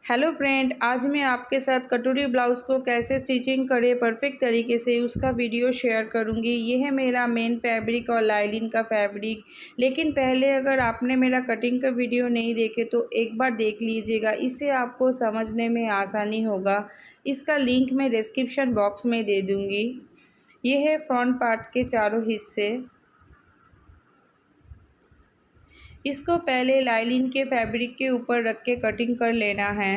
Hello friend, आज मैं आपके साथ कटोरी ब्लाउज़ को कैसे स्टिचिंग करें परफेक्ट तरीके से उसका वीडियो शेयर करूंगी। ये है मेरा मेन फैब्रिक और लाइलिन का फैब्रिक। लेकिन पहले अगर आपने मेरा कटिंग का वीडियो नहीं देखे तो एक बार देख लीजिएगा, इससे आपको समझने में आसानी होगा। इसका लिंक मैं डिस्क्रिप्शन बॉक्स में दे दूँगी। ये है फ्रंट पार्ट के चारों हिस्से। इसको पहले लाइलिन के फैब्रिक के ऊपर रख के कटिंग कर लेना है।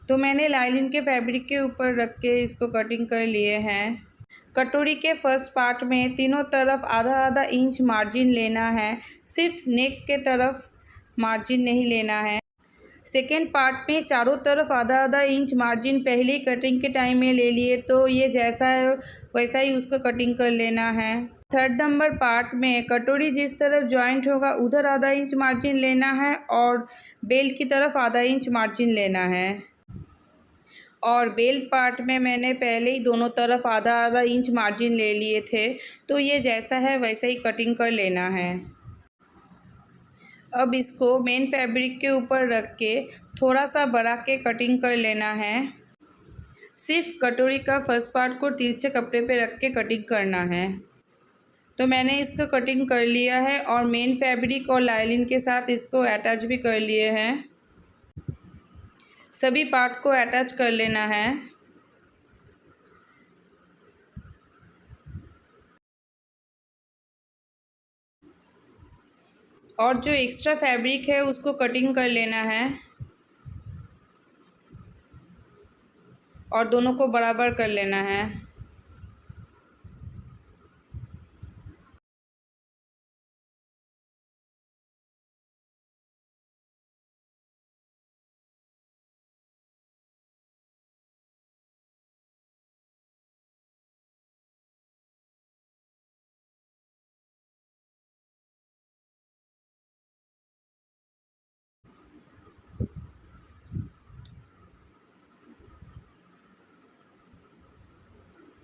तो मैंने लाइलिन के फैब्रिक के ऊपर रख के इसको कटिंग कर लिए हैं। कटोरी के फर्स्ट पार्ट में तीनों तरफ आधा आधा इंच मार्जिन लेना है, सिर्फ नेक के तरफ मार्जिन नहीं लेना है। सेकेंड पार्ट में चारों तरफ आधा आधा इंच मार्जिन पहले कटिंग के टाइम में ले लिए, तो ये जैसा है वैसा ही उसको कटिंग कर लेना है। थर्ड नंबर पार्ट में कटोरी जिस तरफ जॉइंट होगा उधर आधा इंच मार्जिन लेना है और बेल्ट की तरफ आधा इंच मार्जिन लेना है। और बेल्ट पार्ट में मैंने पहले ही दोनों तरफ आधा आधा इंच मार्जिन ले लिए थे, तो ये जैसा है वैसा ही कटिंग कर लेना है। अब इसको मेन फैब्रिक के ऊपर रख के थोड़ा सा बढ़ा के कटिंग कर लेना है। सिर्फ कटोरी का फर्स्ट पार्ट को तिरछे कपड़े पे रख के कटिंग करना है। तो मैंने इसको कटिंग कर लिया है और मेन फैब्रिक और लाइलिन के साथ इसको अटैच भी कर लिए हैं। सभी पार्ट को अटैच कर लेना है। और जो एक्स्ट्रा फैब्रिक है उसको कटिंग कर लेना है और दोनों को बराबर कर लेना है।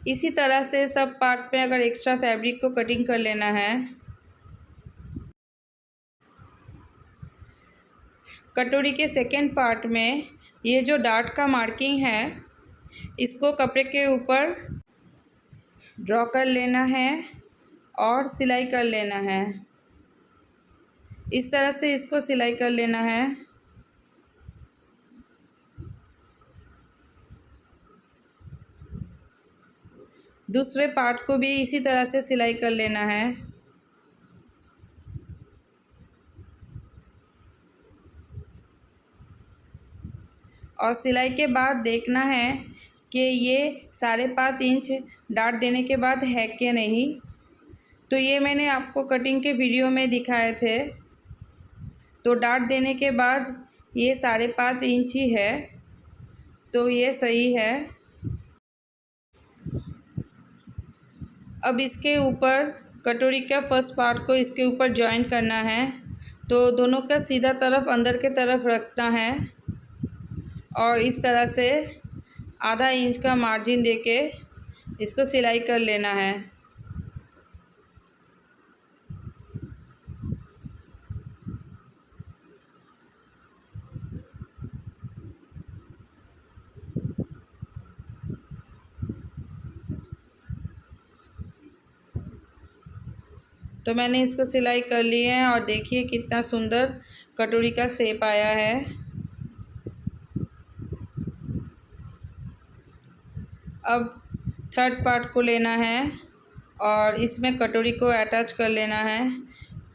इसी तरह से सब पार्ट पे अगर एक्स्ट्रा फैब्रिक को कटिंग कर लेना है। कटोरी के सेकेंड पार्ट में ये जो डार्ट का मार्किंग है इसको कपड़े के ऊपर ड्रॉ कर लेना है और सिलाई कर लेना है। इस तरह से इसको सिलाई कर लेना है। दूसरे पार्ट को भी इसी तरह से सिलाई कर लेना है। और सिलाई के बाद देखना है कि ये 5.5 इंच डार्ट देने के बाद है कि नहीं। तो ये मैंने आपको कटिंग के वीडियो में दिखाए थे। तो डार्ट देने के बाद ये 5.5 इंच ही है, तो ये सही है। अब इसके ऊपर कटोरी का फर्स्ट पार्ट को इसके ऊपर जॉइन करना है। तो दोनों का सीधा तरफ अंदर के तरफ रखना है और इस तरह से आधा इंच का मार्जिन देके इसको सिलाई कर लेना है। तो मैंने इसको सिलाई कर ली है और देखिए कितना सुंदर कटोरी का शेप आया है। अब थर्ड पार्ट को लेना है और इसमें कटोरी को अटैच कर लेना है।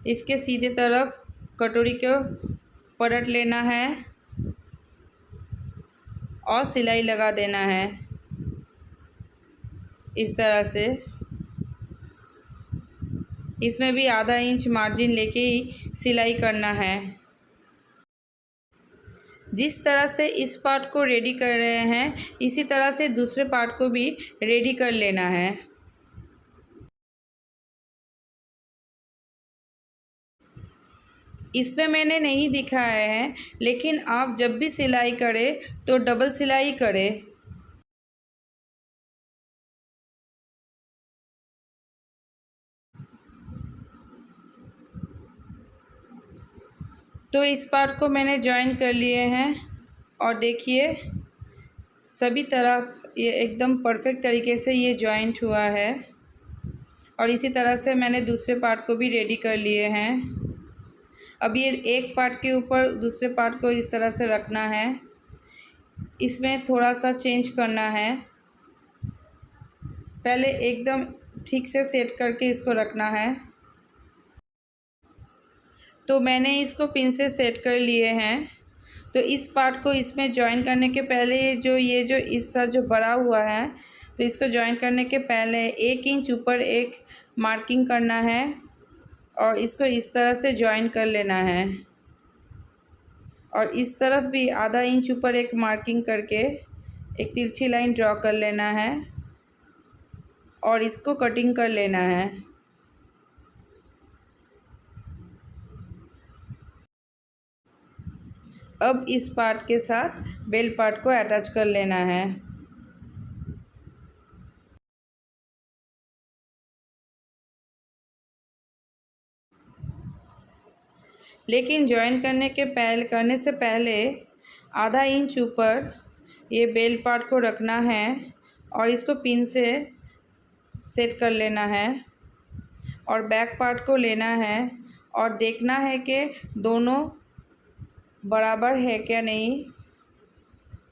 इसके सीधे तरफ कटोरी को पलट लेना है और सिलाई लगा देना है इस तरह से। इसमें भी आधा इंच मार्जिन लेके ही सिलाई करना है। जिस तरह से इस पार्ट को रेडी कर रहे हैं इसी तरह से दूसरे पार्ट को भी रेडी कर लेना है। इसमें मैंने नहीं दिखाया है, लेकिन आप जब भी सिलाई करें तो डबल सिलाई करें। तो इस पार्ट को मैंने जॉइन कर लिए हैं और देखिए सभी तरफ ये एकदम परफेक्ट तरीके से ये जॉइंट हुआ है। और इसी तरह से मैंने दूसरे पार्ट को भी रेडी कर लिए हैं। अब ये एक पार्ट के ऊपर दूसरे पार्ट को इस तरह से रखना है। इसमें थोड़ा सा चेंज करना है। पहले एकदम ठीक से सेट करके इसको रखना है। तो मैंने इसको पिन से सेट कर लिए हैं। तो इस पार्ट को इसमें जॉइन करने के पहले ये जो हिस्सा जो बड़ा हुआ है, तो इसको जॉइन करने के पहले 1 इंच ऊपर एक मार्किंग करना है और इसको इस तरह से जॉइन कर लेना है। और इस तरफ भी आधा इंच ऊपर एक मार्किंग करके एक तिरछी लाइन ड्रॉ कर लेना है और इसको कटिंग कर लेना है। अब इस पार्ट के साथ बेल्ट पार्ट को अटैच कर लेना है। लेकिन जॉइन करने से पहले आधा इंच ऊपर ये बेल्ट पार्ट को रखना है और इसको पिन से सेट कर लेना है और बैक पार्ट को लेना है और देखना है कि दोनों बराबर है क्या नहीं।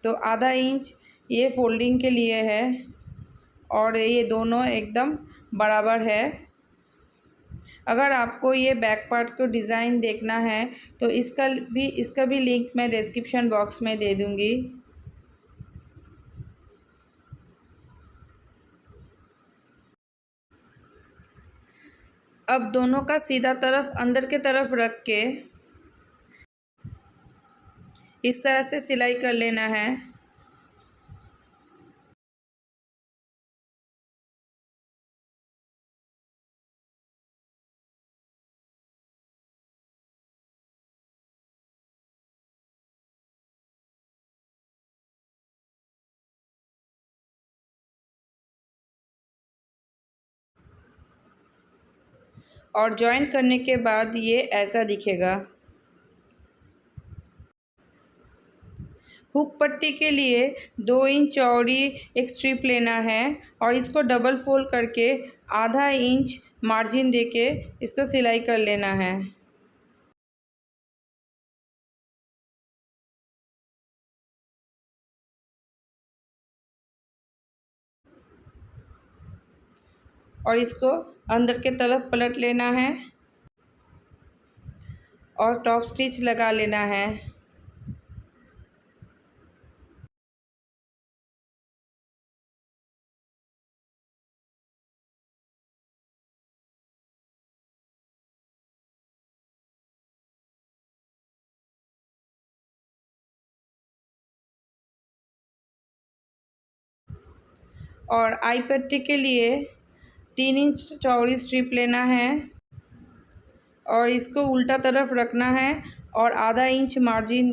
तो आधा इंच ये फोल्डिंग के लिए है और ये दोनों एकदम बराबर है। अगर आपको ये बैक पार्ट को डिज़ाइन देखना है तो इसका भी लिंक मैं डिस्क्रिप्शन बॉक्स में दे दूँगी। अब दोनों का सीधा तरफ अंदर के तरफ रख के इस तरह से सिलाई कर लेना है। और जॉइन करने के बाद ये ऐसा दिखेगा। हुक पट्टी के लिए 2 इंच चौड़ी एक स्ट्रिप लेना है और इसको डबल फोल्ड करके आधा इंच मार्जिन देके इसको सिलाई कर लेना है। और इसको अंदर के तरफ पलट लेना है और टॉप स्टिच लगा लेना है। और आई पट्टी के लिए 3 इंच चौड़ी स्ट्रिप लेना है और इसको उल्टा तरफ रखना है और आधा इंच मार्जिन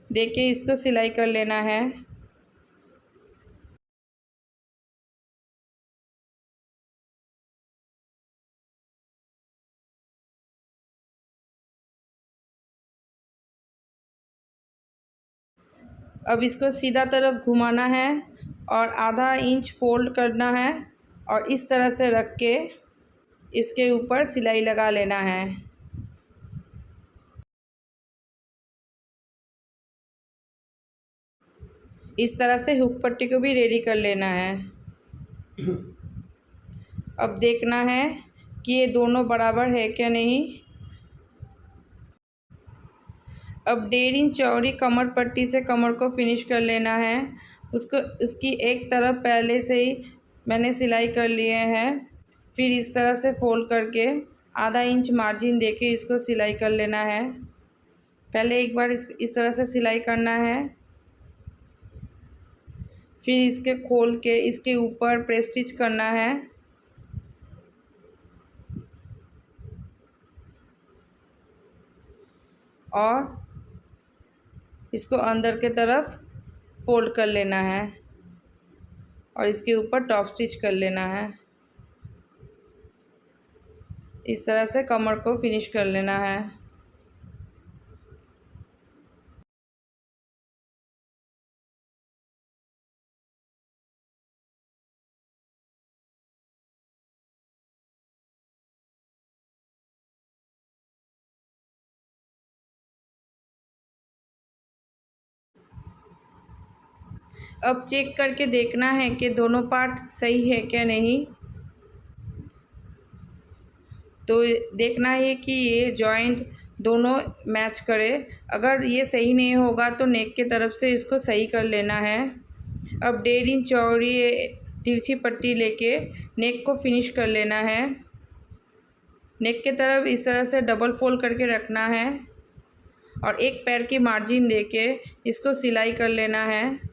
देके इसको सिलाई कर लेना है। अब इसको सीधा तरफ घुमाना है और आधा इंच फोल्ड करना है और इस तरह से रख के इसके ऊपर सिलाई लगा लेना है। इस तरह से हुक पट्टी को भी रेडी कर लेना है। अब देखना है कि ये दोनों बराबर है क्या नहीं। अब 1.5 इंच चौड़ी कमर पट्टी से कमर को फिनिश कर लेना है। उसकी एक तरफ पहले से ही मैंने सिलाई कर लिए हैं। फिर इस तरह से फोल्ड करके आधा इंच मार्जिन देके इसको सिलाई कर लेना है। पहले एक बार इस तरह से सिलाई करना है, फिर इसके खोल के इसके ऊपर प्रेस स्टिच करना है और इसको अंदर के तरफ फोल्ड कर लेना है और इसके ऊपर टॉप स्टिच कर लेना है। इस तरह से कमर को फिनिश कर लेना है। अब चेक करके देखना है कि दोनों पार्ट सही है क्या नहीं। तो देखना है कि ये जॉइंट दोनों मैच करे। अगर ये सही नहीं होगा तो नेक के तरफ से इसको सही कर लेना है। अब 1.5 इंच चौड़ी तिरछी पट्टी लेके नेक को फिनिश कर लेना है। नेक के तरफ इस तरह से डबल फोल्ड करके रखना है और एक पैर की मार्जिन देके इसको सिलाई कर लेना है।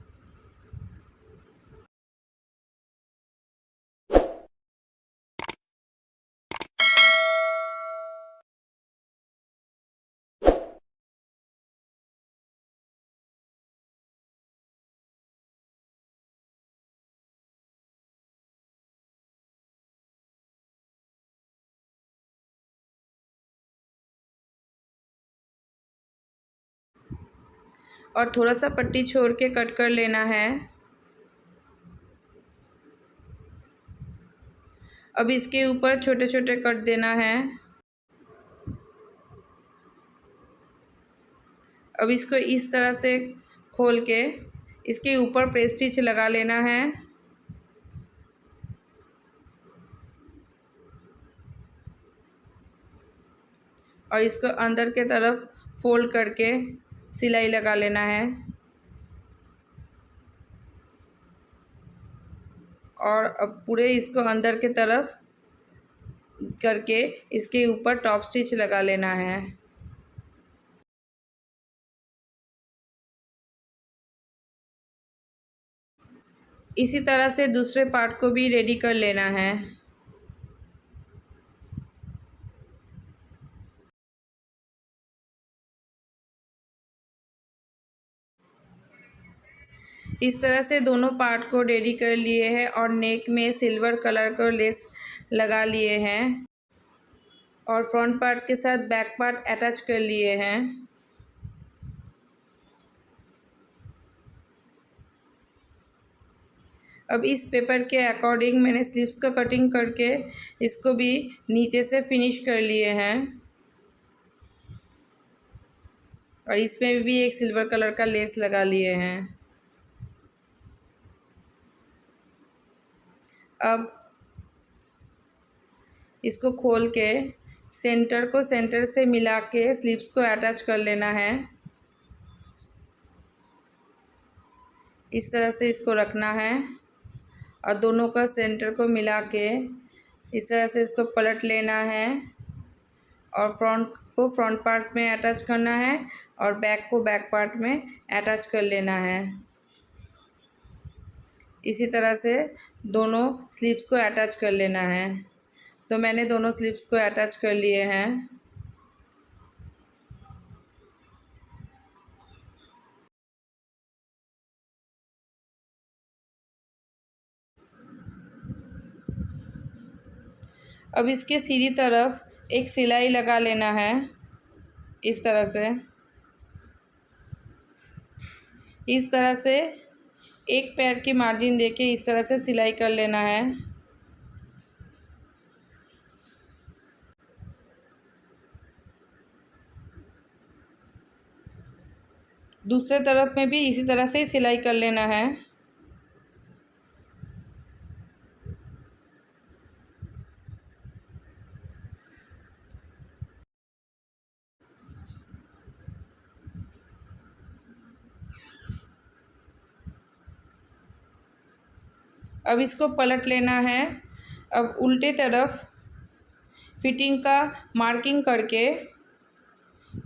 और थोड़ा सा पट्टी छोड़ के कट कर लेना है। अब इसके ऊपर छोटे छोटे कट देना है। अब इसको इस तरह से खोल के इसके ऊपर प्रेस स्टिच लगा लेना है। और इसको अंदर के तरफ फोल्ड करके सिलाई लगा लेना है। और अब पूरे इसको अंदर के तरफ करके इसके ऊपर टॉप स्टिच लगा लेना है। इसी तरह से दूसरे पार्ट को भी रेडी कर लेना है। इस तरह से दोनों पार्ट को रेडी कर लिए हैं और नेक में सिल्वर कलर का लेस लगा लिए हैं और फ्रंट पार्ट के साथ बैक पार्ट अटैच कर लिए हैं। अब इस पेपर के अकॉर्डिंग मैंने स्लीव्स का कटिंग करके इसको भी नीचे से फिनिश कर लिए हैं। और इसमें भी एक सिल्वर कलर का लेस लगा लिए हैं। अब इसको खोल के सेंटर को सेंटर से मिला के स्लीव्स को अटैच कर लेना है। इस तरह से इसको रखना है और दोनों का सेंटर को मिला के इस तरह से इसको पलट लेना है और फ्रंट को फ्रंट पार्ट में अटैच करना है और बैक को बैक पार्ट में अटैच कर लेना है। इसी तरह से दोनों स्लीव्स को अटैच कर लेना है। तो मैंने दोनों स्लीव्स को अटैच कर लिए हैं। अब इसके सीधी तरफ एक सिलाई लगा लेना है। इस तरह से एक पैर की मार्जिन देके इस तरह से सिलाई कर लेना है। दूसरे तरफ में भी इसी तरह से सिलाई कर लेना है। अब इसको पलट लेना है। अब उल्टे तरफ फिटिंग का मार्किंग करके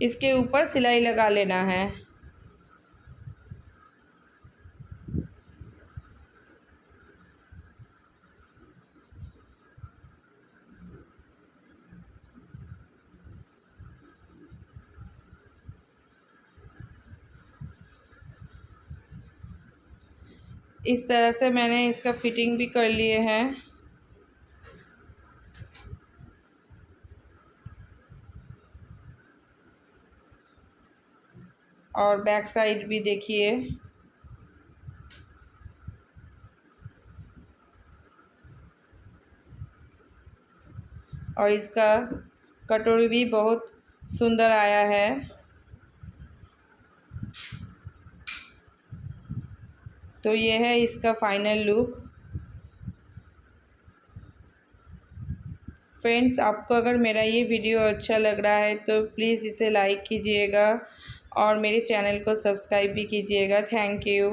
इसके ऊपर सिलाई लगा लेना है। इस तरह से मैंने इसका फिटिंग भी कर लिए हैं। और बैक साइड भी देखिए। और इसका कटोरी भी बहुत सुंदर आया है। तो ये है इसका फाइनल लुक। फ्रेंड्स, आपको अगर मेरा ये वीडियो अच्छा लग रहा है तो प्लीज़ इसे लाइक कीजिएगा और मेरे चैनल को सब्सक्राइब भी कीजिएगा। Thank you.